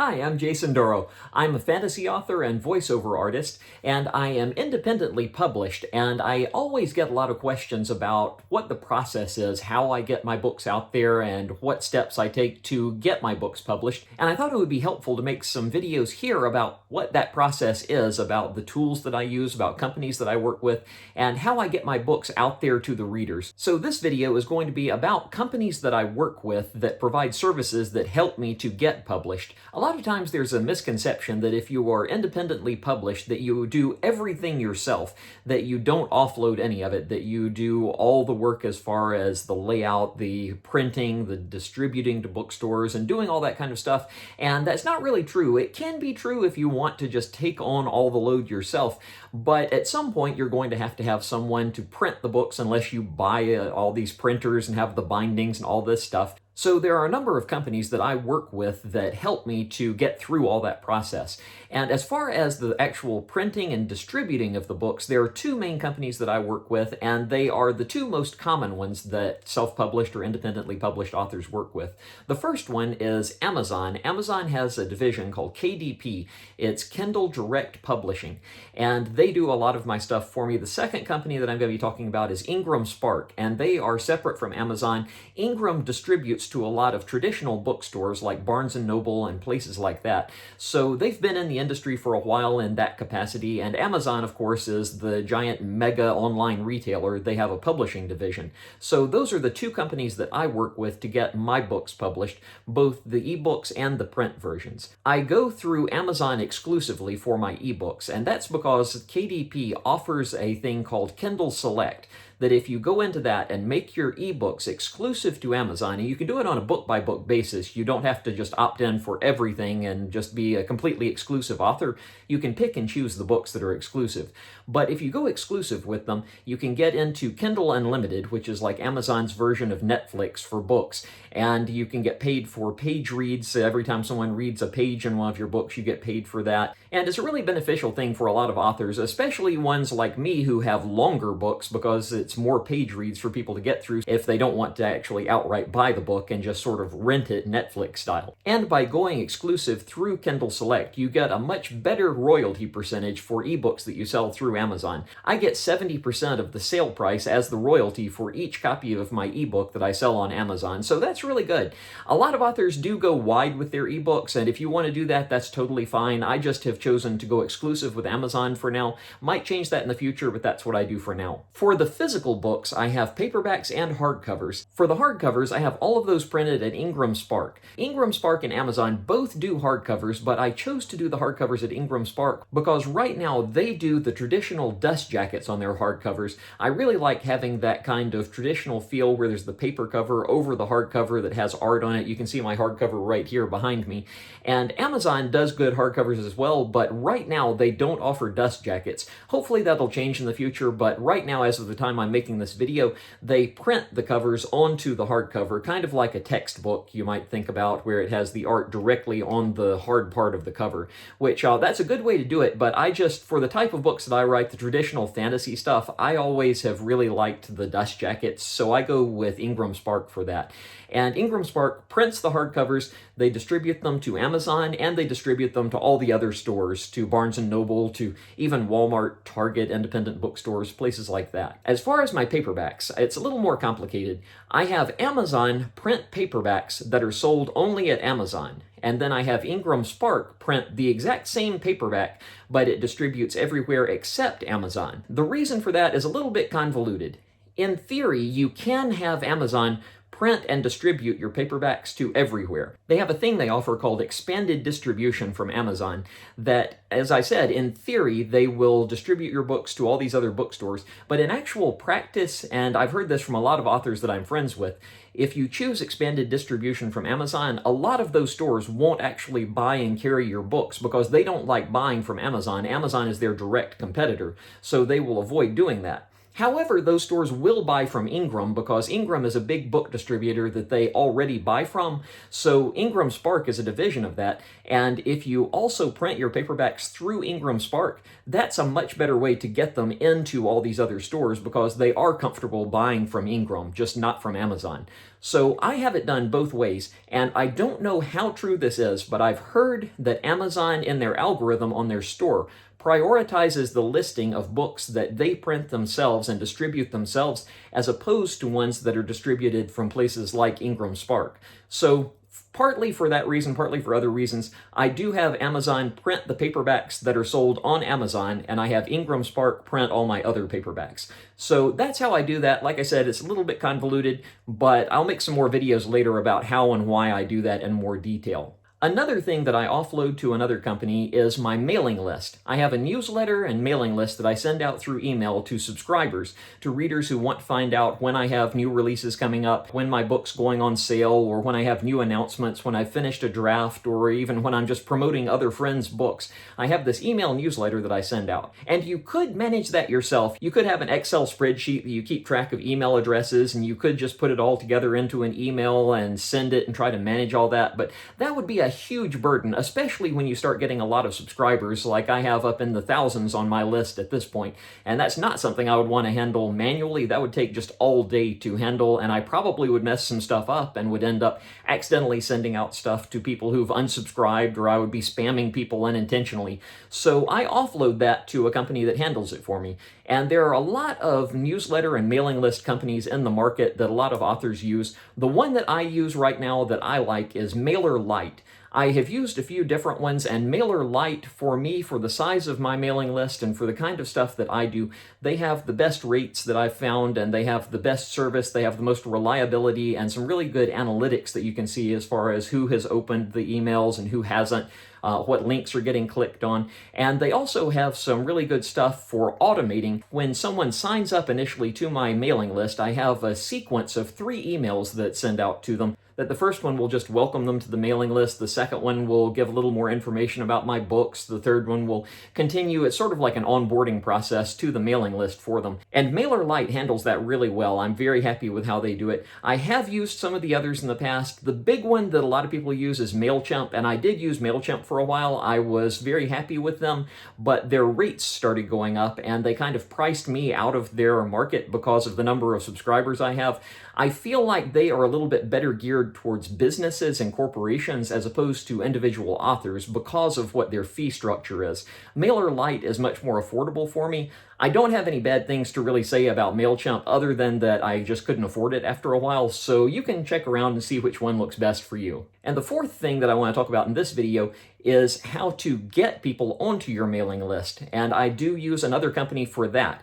Hi, I'm Jason Doro. I'm a fantasy author and voiceover artist, and I am independently published, and I always get a lot of questions about what the process is, how I get my books out there, and what steps I take to get my books published. And I thought it would be helpful to make some videos here about what that process is, about the tools that I use, about companies that I work with, and how I get my books out there to the readers. So this video is going to be about companies that I work with that provide services that help me to get published. A lot of times there's a misconception that if you are independently published that you do everything yourself, that you don't offload any of it, that you do all the work as far as the layout, the printing, the distributing to bookstores, and doing all that kind of stuff. And that's not really true. It can be true if you want to just take on all the load yourself, but at some point you're going to have someone to print the books unless you buy all these printers and have the bindings and all this stuff. So there are a number of companies that I work with that help me to get through all that process. And as far as the actual printing and distributing of the books, there are two main companies that I work with, and they are the two most common ones that self-published or independently published authors work with. The first one is Amazon. Amazon has a division called KDP. It's Kindle Direct Publishing, and they do a lot of my stuff for me. The second company that I'm going to be talking about is IngramSpark, and they are separate from Amazon. Ingram distributes to a lot of traditional bookstores like Barnes & Noble and places like that. So they've been in the industry for a while in that capacity, and Amazon, of course, is the giant mega online retailer. They have a publishing division. So those are the two companies that I work with to get my books published, both the ebooks and the print versions. I go through Amazon exclusively for my ebooks, and that's because KDP offers a thing called Kindle Select, that if you go into that and make your ebooks exclusive to Amazon, and you can do it on a book-by-book basis, you don't have to just opt in for everything and just be a completely exclusive author. You can pick and choose the books that are exclusive. But if you go exclusive with them, you can get into Kindle Unlimited, which is like Amazon's version of Netflix for books, and you can get paid for page reads. Every time someone reads a page in one of your books, you get paid for that. And it's a really beneficial thing for a lot of authors, especially ones like me who have longer books, because it's more page reads for people to get through if they don't want to actually outright buy the book and just sort of rent it Netflix style. And by going exclusive through Kindle Select, you get a much better royalty percentage for ebooks that you sell through Amazon. I get 70% of the sale price as the royalty for each copy of my ebook that I sell on Amazon, so that's really good. A lot of authors do go wide with their ebooks, and if you want to do that, that's totally fine. I just have chosen to go exclusive with Amazon for now. Might change that in the future, but that's what I do for now. For the physical books, I have paperbacks and hardcovers. For the hardcovers, I have all of those printed at IngramSpark. IngramSpark and Amazon both do hardcovers, but I chose to do the hardcovers at IngramSpark because right now they do the traditional dust jackets on their hardcovers. I really like having that kind of traditional feel where there's the paper cover over the hardcover that has art on it. You can see my hardcover right here behind me. And Amazon does good hardcovers as well, but right now they don't offer dust jackets. Hopefully that'll change in the future, but right now, as of the time I'm making this video, they print the covers onto the hardcover, kind of like a textbook you might think about, where it has the art directly on the hard part of the cover, which that's a good way to do it, but I just, for the type of books that I write, the traditional fantasy stuff, I always have really liked the dust jackets, so I go with IngramSpark for that. And IngramSpark prints the hardcovers, they distribute them to Amazon, and they distribute them to all the other stores, to Barnes & Noble, to even Walmart, Target, independent bookstores, places like that. As far as my paperbacks, it's a little more complicated. I have Amazon print paperbacks that are sold only at Amazon, and then I have IngramSpark print the exact same paperback, but it distributes everywhere except Amazon. The reason for that is a little bit convoluted. In theory, you can have Amazon print and distribute your paperbacks to everywhere. They have a thing they offer called expanded distribution from Amazon that, as I said, in theory, they will distribute your books to all these other bookstores, but in actual practice, and I've heard this from a lot of authors that I'm friends with, if you choose expanded distribution from Amazon, a lot of those stores won't actually buy and carry your books because they don't like buying from Amazon. Amazon is their direct competitor, so they will avoid doing that. However, those stores will buy from Ingram because Ingram is a big book distributor that they already buy from. So IngramSpark is a division of that. And if you also print your paperbacks through IngramSpark, that's a much better way to get them into all these other stores because they are comfortable buying from Ingram, just not from Amazon. So I have it done both ways, and I don't know how true this is, but I've heard that Amazon in their algorithm on their store prioritizes the listing of books that they print themselves and distribute themselves as opposed to ones that are distributed from places like IngramSpark. So partly for that reason, partly for other reasons, I do have Amazon print the paperbacks that are sold on Amazon, and I have IngramSpark print all my other paperbacks. So that's how I do that. Like I said, it's a little bit convoluted, but I'll make some more videos later about how and why I do that in more detail. Another thing that I offload to another company is my mailing list. I have a newsletter and mailing list that I send out through email to subscribers, to readers who want to find out when I have new releases coming up, when my book's going on sale, or when I have new announcements, when I've finished a draft, or even when I'm just promoting other friends' books. I have this email newsletter that I send out. And you could manage that yourself. You could have an Excel spreadsheet that you keep track of email addresses, and you could just put it all together into an email and send it and try to manage all that, but that would be a huge burden, especially when you start getting a lot of subscribers like I have up in the thousands on my list at this point. And that's not something I would want to handle manually. That would take just all day to handle, and I probably would mess some stuff up and would end up accidentally sending out stuff to people who've unsubscribed, or I would be spamming people unintentionally. So I offload that to a company that handles it for me. And there are a lot of newsletter and mailing list companies in the market that a lot of authors use. The one that I use right now that I like is MailerLite. I have used a few different ones, and MailerLite, for me, for the size of my mailing list and for the kind of stuff that I do, they have the best rates that I've found, and they have the best service, they have the most reliability, and some really good analytics that you can see as far as who has opened the emails and who hasn't, what links are getting clicked on. And they also have some really good stuff for automating. When someone signs up initially to my mailing list, I have a sequence of 3 emails that send out to them. That the first one will just welcome them to the mailing list, the second one will give a little more information about my books, the third one will continue. It's sort of like an onboarding process to the mailing list for them. And MailerLite handles that really well. I'm very happy with how they do it. I have used some of the others in the past. The big one that a lot of people use is MailChimp, and I did use MailChimp for a while. I was very happy with them, but their rates started going up, and they kind of priced me out of their market because of the number of subscribers I have. I feel like they are a little bit better geared towards businesses and corporations as opposed to individual authors because of what their fee structure is. MailerLite is much more affordable for me. I don't have any bad things to really say about MailChimp other than that I just couldn't afford it after a while, so you can check around and see which one looks best for you. And the fourth thing that I want to talk about in this video is how to get people onto your mailing list, and I do use another company for that.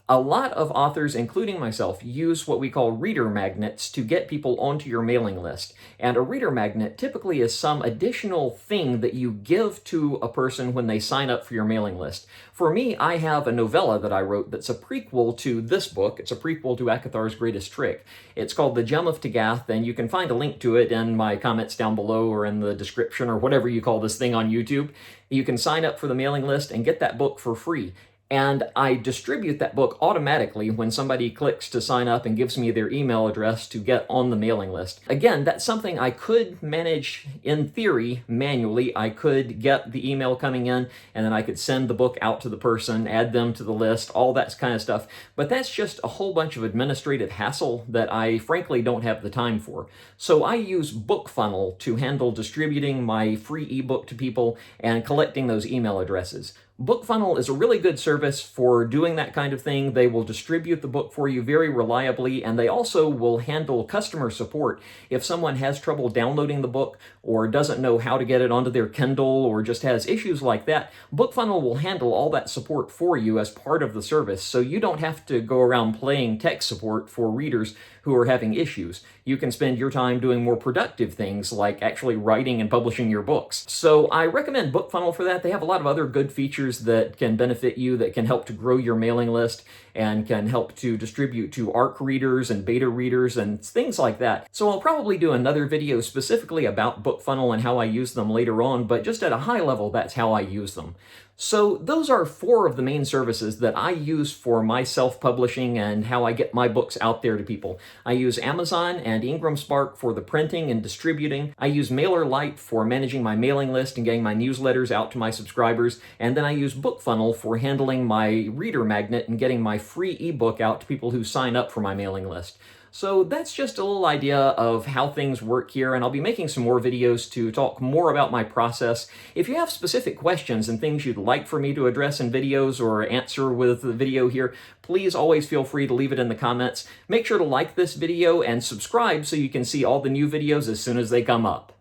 A lot of authors, including myself, use what we call reader magnets to get people onto your mailing list. And a reader magnet typically is some additional thing that you give to a person when they sign up for your mailing list. For me, I have a novella that I wrote that's a prequel to this book. It's a prequel to AKITHAR'S Greatest Trick. It's called The Gem of Tagath, and you can find a link to it in my comments down below or in the description or whatever you call this thing on YouTube. You can sign up for the mailing list and get that book for free. And I distribute that book automatically when somebody clicks to sign up and gives me their email address to get on the mailing list. Again, that's something I could manage in theory manually. I could get the email coming in and then I could send the book out to the person, add them to the list, all that kind of stuff. But that's just a whole bunch of administrative hassle that I frankly don't have the time for. So I use BookFunnel to handle distributing my free ebook to people and collecting those email addresses. BookFunnel is a really good service for doing that kind of thing. They will distribute the book for you very reliably, and they also will handle customer support. If someone has trouble downloading the book or doesn't know how to get it onto their Kindle or just has issues like that, BookFunnel will handle all that support for you as part of the service, so you don't have to go around playing tech support for readers who are having issues. You can spend your time doing more productive things like actually writing and publishing your books. So I recommend BookFunnel for that. They have a lot of other good features that can benefit you, that can help to grow your mailing list and can help to distribute to ARC readers and beta readers and things like that. So I'll probably do another video specifically about BookFunnel and how I use them later on, but just at a high level, that's how I use them. So those are 4 of the main services that I use for my self-publishing and how I get my books out there to people. I use Amazon and IngramSpark for the printing and distributing. I use MailerLite for managing my mailing list and getting my newsletters out to my subscribers. And then I use BookFunnel for handling my reader magnet and getting my free ebook out to people who sign up for my mailing list. So that's just a little idea of how things work here, and I'll be making some more videos to talk more about my process. If you have specific questions and things you'd like for me to address in videos or answer with the video here, please always feel free to leave it in the comments. Make sure to like this video and subscribe so you can see all the new videos as soon as they come up.